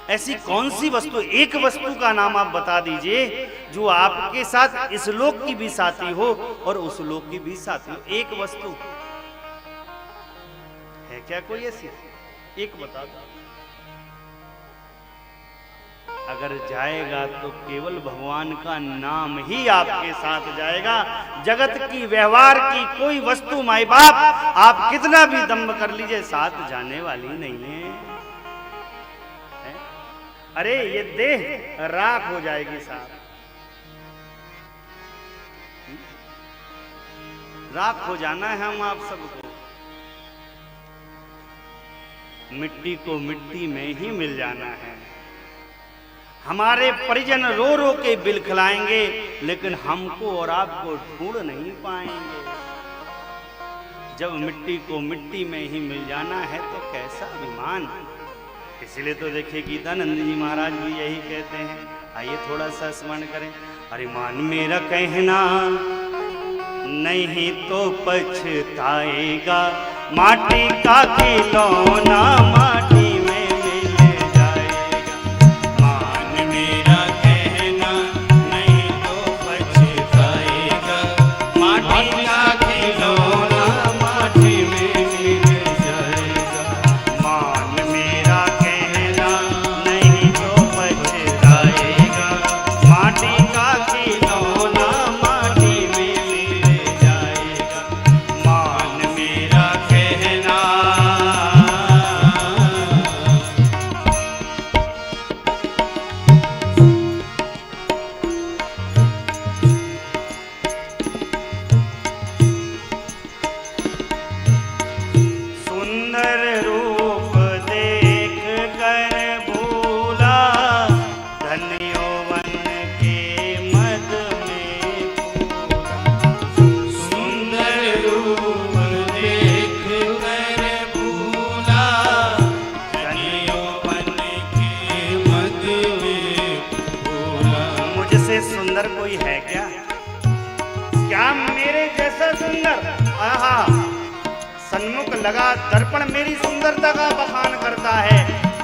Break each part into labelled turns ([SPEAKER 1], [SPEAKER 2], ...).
[SPEAKER 1] ऐसी कौन सी वस्तु, एक वस्तु का नाम आप बता दीजिए जो आपके साथ इस लोक की भी साथी हो और उस लोक की भी साथी हो। एक वस्तु है क्या कोई ऐसी? एक बता दो। अगर जाएगा तो केवल भगवान का नाम ही आपके साथ जाएगा। जगत की, व्यवहार की कोई वस्तु, माई बाप आप कितना भी दम्भ कर लीजिए, साथ जाने वाली नहीं है। अरे ये देह राख हो जाएगी साहब, राख हो जाना है हम आप सबको। मिट्टी को मिट्टी में ही मिल जाना है। हमारे परिजन रो रो के बिलखलाएंगे, लेकिन हमको और आपको ढूंढ नहीं पाएंगे। जब मिट्टी को मिट्टी में ही मिल जाना है तो कैसा अभिमान। इसलिए तो देखिए गीतानंद जी महाराज भी यही कहते हैं। आइए थोड़ा सा स्मरण करें। अरे मान मेरा कहना नहीं तो पछताएगा, माटी का खिलौना माटी में मिल जाएगा। मान मेरा कहना नहीं तो पछताएगा, माटी का खिलौना माटी में मिल जाएगा। मान मेरा कहना नहीं तो पछताएगा, माटी का खिलौना माटी में मिल जाएगा। मान मेरा कहना। सुंदर रूप देख कर भूला, धन यौवन के मद में भूला। सुंदर रूप देख कर भूला, धन यौवन के मद में भूला। मुझसे सुंदर कोई है क्या? क्या मेरे जैसा सुंदर? आहा, सन्मुख लगा दर्पण मेरी सुंदरता का बखान करता है।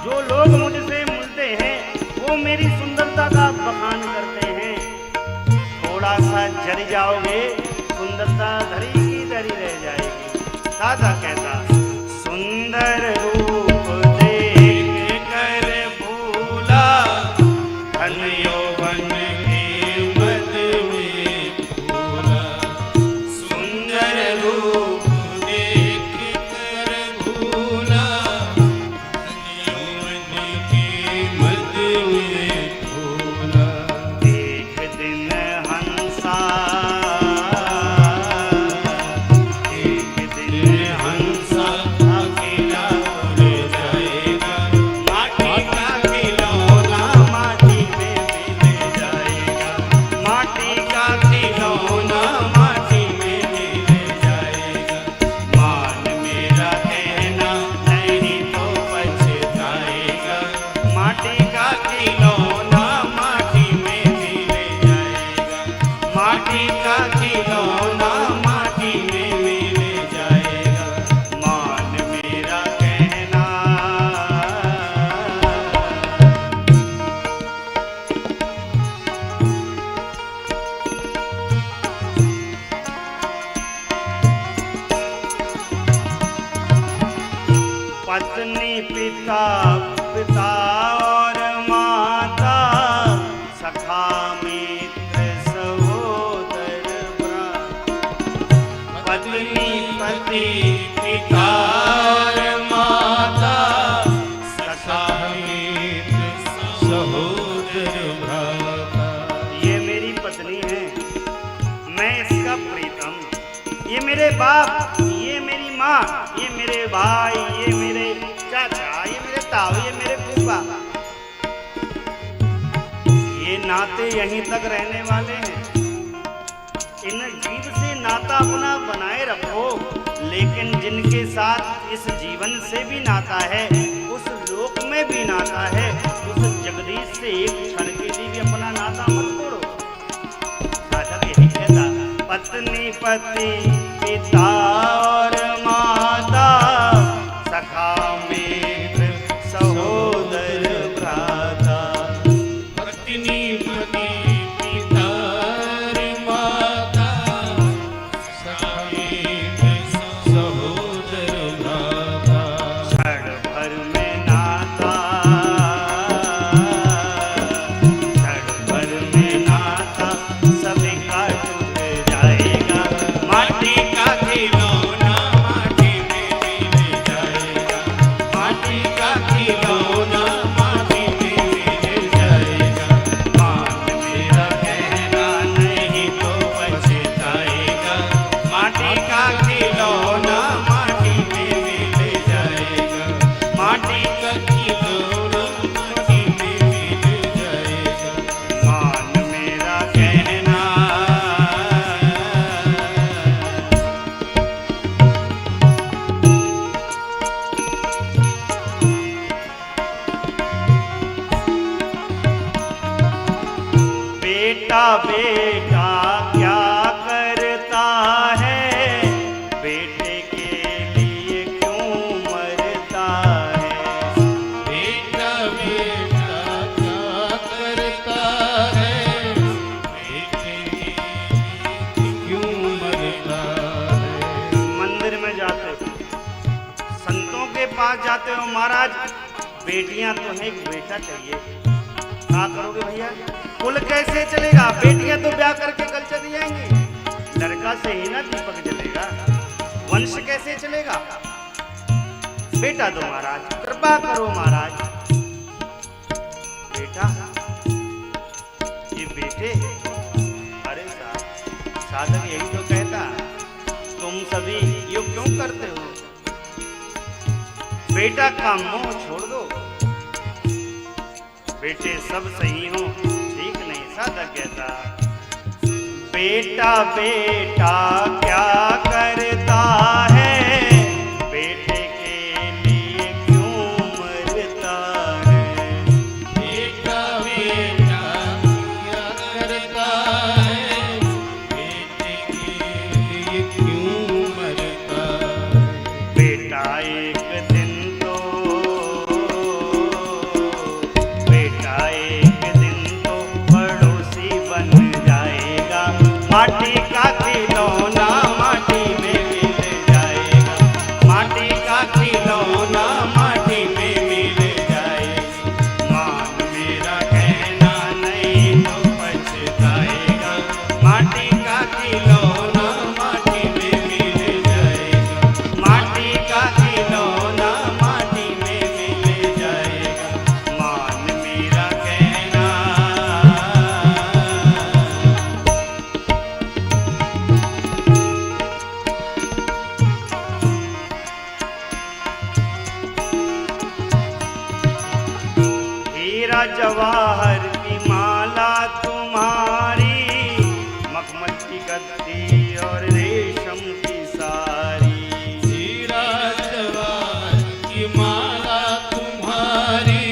[SPEAKER 1] जो लोग मुझसे मिलते हैं वो मेरी सुंदरता का बखान करते हैं। थोड़ा सा जल जाओगे, सुंदरता धरी की धरी रह जाएगी। दादा कहता सुंदर रूप देख कर भूला, धन यौवन के मद में भूला। सुंदर रूप पत्नी पिता, पिता और माता, सखा मित्र सहोदर भ्राता। पत्नी पति पिता और माता, सखा मित्र सहोदर भ्राता। ये मेरी पत्नी है, मैं इसका प्रीतम। ये मेरे बाप, ये मेरी माँ, ये मेरे भाई, ये मेरे चाचा, ये मेरे ताऊ, ये मेरे फूफा। ये नाते यहीं तक रहने वाले हैं। इन जीव से नाता अपना बनाए रखो, लेकिन जिनके साथ इस जीवन से भी नाता है, उस लोक में भी नाता है, उस जगदीश से एक क्षण के लिए भी अपना नाता मत तोड़ो। साधक यही कहता, पत्नी पति पिता और माता, सखा मित्र सहोदर भ्राता। बेटा बेटा क्या करता है, बेटे के लिए क्यों मरता है।
[SPEAKER 2] बेटा बेटा क्या करता है, बेटे के लिए क्यों मरता है।
[SPEAKER 1] मंदिर में जाते हो, संतों के पास जाते हो, महाराज बेटियां तो है, एक बेटा चाहिए, क्या करोगे भैया, कुल कैसे चलेगा, बेटियां तो ब्याह करके कल चली जाएंगी, लड़का से ही ना दीपक जलेगा, वंश कैसे चलेगा, बेटा दो महाराज, कृपा करो महाराज। बेटा ये बेटे, अरे साधक यही तो कहता, तुम सभी ये क्यों करते हो, बेटा का मोह छोड़ दो, बेटे सब सही हो ठीक नहीं, साधक कहता बेटा बेटा क्या करता है, बेटे के लिए क्यों मरता है।
[SPEAKER 2] बेटा बेटा क्या करता है, बेटे के लिए क्यों मरता है।
[SPEAKER 1] बेटा एक दिन तो, बेटा एक दिन तो पड़ोसी बन जाएगा, माटी का खिलौना माटी में मिल जाएगा, माटी का खिलौना माटी में मिल जाएगा, मान मेरा कहना नहीं तो पछताएगा, माटी का खिलौना माटी में मिल जाएगा, माटी का खिलौना माटी में मिल जाएगा, मान मेरा कहना। हीरा जवाहर की माला तुम्हारी, मखमल की गद्दी और रेशम की सारी,
[SPEAKER 2] हीरा जवाहर की माला तुम्हारी,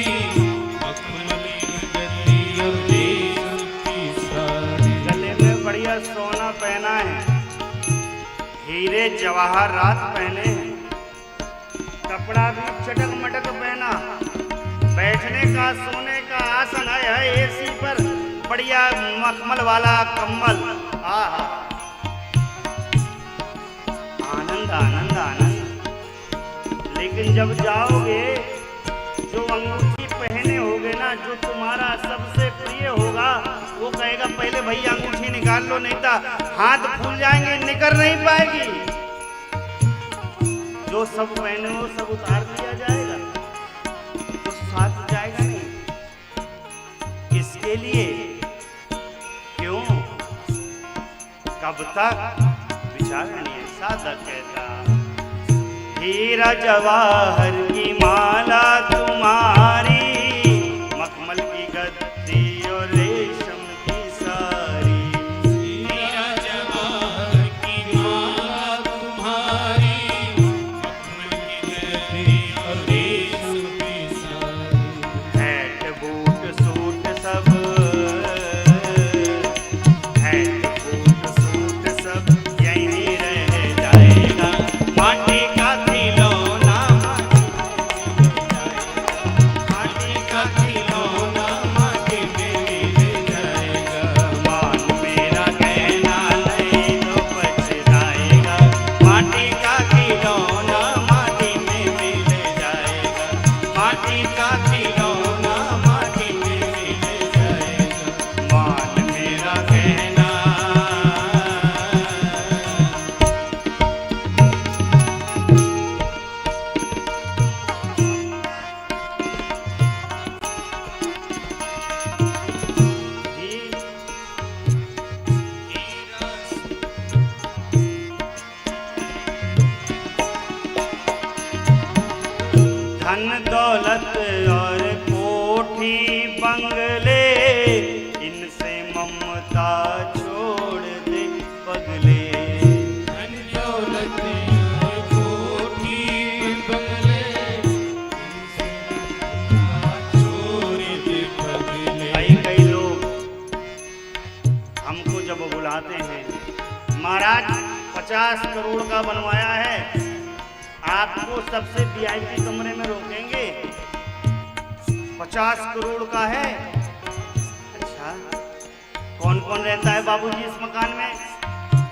[SPEAKER 2] मखमल की गद्दी और रेशम की साड़ी।
[SPEAKER 1] गले में बढ़िया सोना पहना है, हीरे जवाहरात पहने हैं, कपड़ा भी चटक मटक पहना, बैठने का सोने का आसन है एसी पर, बढ़िया मखमल वाला कम्बल, आहा आनंद आनंद आनंद। लेकिन जब जाओगे, जो अंगूठी पहने होगे ना, जो तुम्हारा सबसे प्रिय होगा, वो कहेगा पहले भैया अंगूठी निकाल लो, नहीं तो हाथ फूल जाएंगे, निकर नहीं पाएगी। जो सब पहने हो सब उतार दिया जाएगा, तो साथ जाएगा नहीं। इसके लिए क्यों, कब तक विचार नहीं। साधक कहता हीरा जवाहर की माला तुम्हारी, मखमल की गद्दी और रेशम की सारी,
[SPEAKER 2] हीरा जवाहर की माला तुम्हारी, मखमल की गद्दी और रेशम की साड़ी।
[SPEAKER 1] हैट बूट सूट सब, हैट बूट सूट सब यहीं रह जाएगा, माटी का खिलौना माटी में मिल जाएगा, 50 करोड़ का बनवाया है, आपको सबसे वीआईपी कमरे में रोकेंगे। 50 करोड़ का है। अच्छा, कौन कौन रहता है बाबूजी इस मकान में?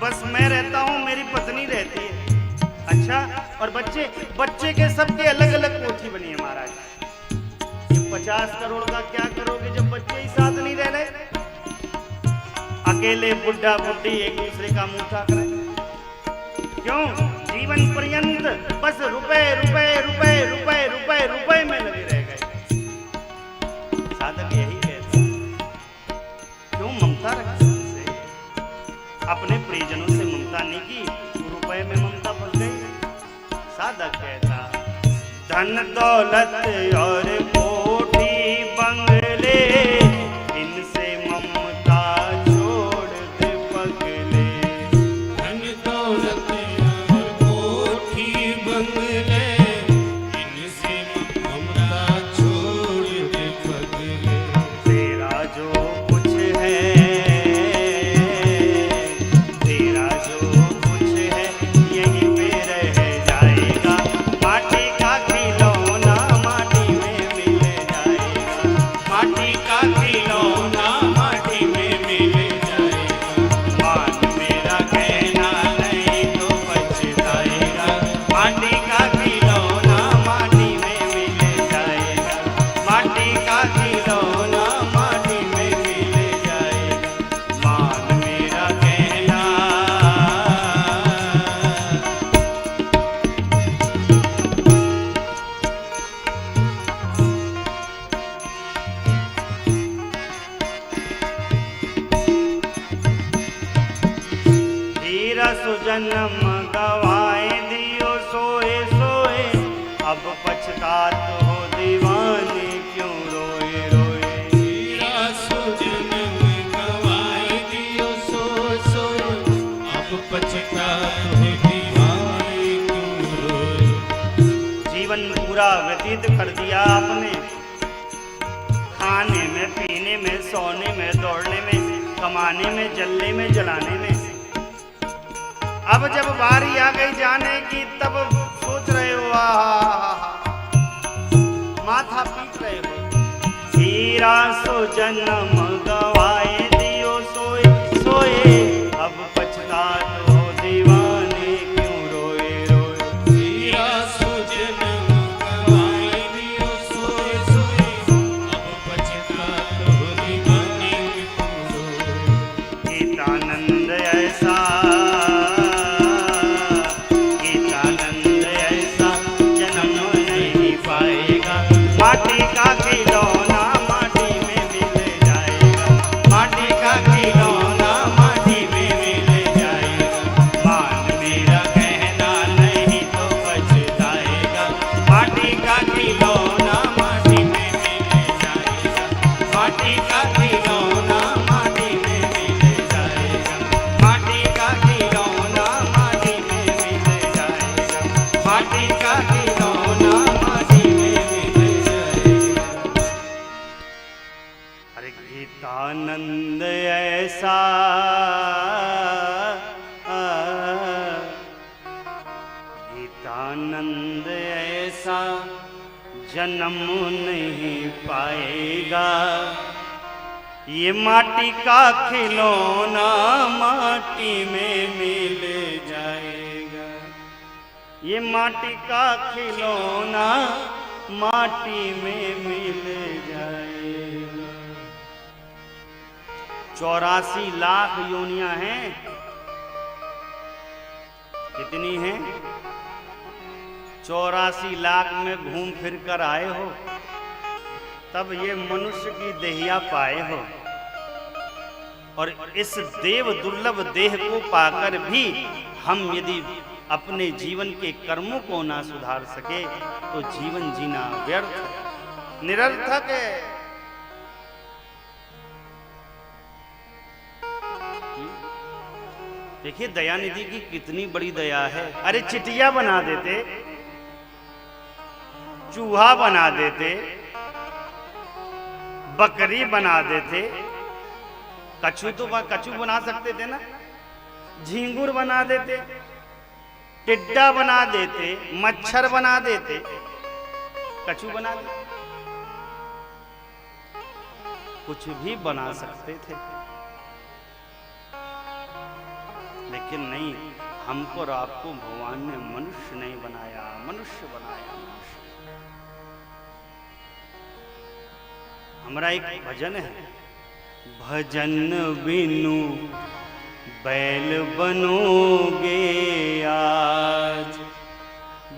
[SPEAKER 1] बस मैं रहता हूँ, मेरी पत्नी रहती है। अच्छा, और बच्चे? बच्चे के सबके अलग अलग कोठी बनी है महाराज। ये 50 करोड़ का क्या करोगे जब बच्चे ही साथ नहीं रह रहे? अकेले बुढ़ा बुढ़ी एक दूसरे का मुंह ताक रहे। क्यों? जीवन पर्यंत बस रुपए रुपए रुपए रुपए रुपए रुपए में लगे रह गए। साधक यही कहता है, क्यों ममता रखी उनसे? अपने प्रियजनों से ममता नहीं की, रुपए में ममता फंस गई। साधक कहता, धन दौलत और कोठी बंगले, इनसे ममता छोड़ दे पगले।
[SPEAKER 2] धन दौलत और कोठी बंगले, इनसे ममता छोड़ दे पगले।
[SPEAKER 1] तेरा जो कुछ है, तेरा जो कुछ है यहीं पे रह जाएगा। माटी का खिलौना माटी में मिल जाएगा।
[SPEAKER 2] माटी का खिलौना माटी में मिल जाएगा।
[SPEAKER 1] मान मेरा कहना नहीं तो पछताएगा। माटी का खिलौना माटी में मिल जाएगा। माटी का खिलौना माटी में मिल जाएगा। मान मेरा कहना। हीरा सुजन्म गवाए दियो सोए सोए, अब पछतात हो दीवाने क्यों रोए रोए।
[SPEAKER 2] हीरा सुजन्म गवाए दियो सोए सोए, अब पछतात हो दीवाने क्यों रोए।
[SPEAKER 1] जीवन पूरा व्यतीत कर दिया आपने, खाने में पीने में सोने में दौड़ने में कमाने में जलने में जलाने में। अब जब बारी आ गई जाने की तब सोच रहे हो, माथा पीट रहे हो। हीरा सो जन्म गवाए दियो सोए सोए, अब पछतात हो दीवाने क्यों रोए रोए।
[SPEAKER 2] हीरा सुजन्म गवाए दियो सोए सोए, अब पछतात हो दीवाने क्यों रोए।
[SPEAKER 1] गीतानंद ऐसा, गीतानंद ऐसा जन्म नहीं पाएगा। माटी का खिलौना माटी में मिल जाएगा। माटी का खिलौना माटी में मिल जाएगा। मान मेरा कहना नहीं तो पछताएगा। माटी का खिलौना माटी में मिल जाएगा। माटी का खिलौना माटी में मिल जाएगा। माटी का खिलौना माटी में मिल जाएगा। माटी का खिलौना माटी में मिल जाएगा। अरे गीतानंद ऐसा, गीतानंद ऐसा जन्म नहीं पाएगा। ये माटी का खिलौना माटी में मिल जाएगा। ये माटी का खिलौना माटी में मिल जाएगा। 84 लाख योनियां हैं। कितनी हैं? 84 लाख में घूम फिर कर आए हो, तब ये मनुष्य की देहिया पाए हो। और इस देव दुर्लभ देह को पाकर भी हम यदि अपने जीवन के कर्मों को ना सुधार सके तो जीवन जीना व्यर्थ निरर्थक है। देखिए दयानिधि की कितनी बड़ी दया है। अरे चिटिया बना देते, चूहा बना देते, बकरी बना देते, कछू तो कछू बना सकते थे ना, झींगुर बना देते, टिड्डा बना देते, मच्छर बना देते, कछू बना देते, कुछ भी बना सकते थे। लेकिन नहीं, हमको और आपको भगवान ने मनुष्य नहीं बनाया, मनुष्य बनाया, मनुष्य। हमारा एक भजन है, भजन बिनु बैल बनोगे आज,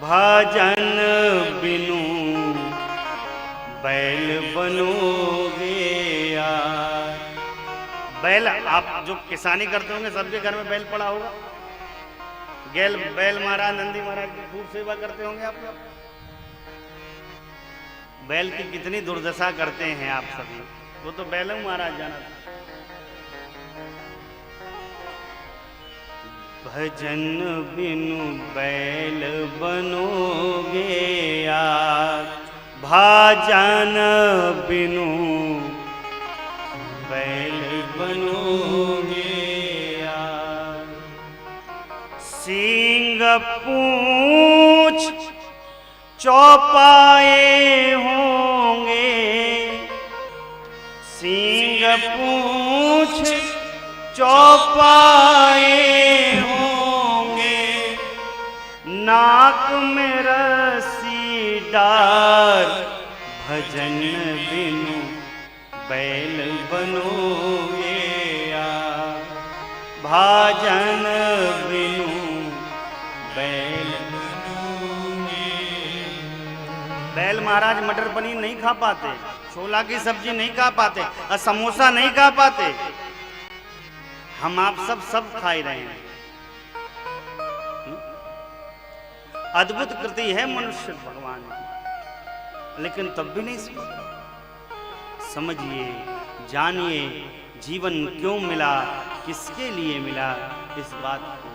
[SPEAKER 1] भजन बिनु बैल बनोगे आज। बैल, आप जो किसानी करते होंगे सबके घर में बैल पड़ा होगा। बैल महाराज, नंदी महाराज की खूब सेवा करते होंगे आप लोग। बैल की कितनी दुर्दशा करते हैं आप सभी, वो तो बैल महाराज जाना था। भजन बिनु बैल बनोगे आज, भजन बिनु बैल बनोगे आज। सींग पूंछ चौपाए होंगे, सींग पूंछ चौपाए होंगे, नाक में रस्सी डार, भजन बिनु बैल बनोगे आज, भजन बिनु बैल बनोगे। बैल महाराज मटर पनीर नहीं खा पाते, छोला की सब्जी नहीं खा पाते, और समोसा नहीं खा पाते। हम आप सब खा ही रहे हैं। अद्भुत कृति है मनुष्य भगवान की, लेकिन तब भी नहीं समझिए, जानिए जीवन क्यों मिला, किसके लिए मिला, इस बात को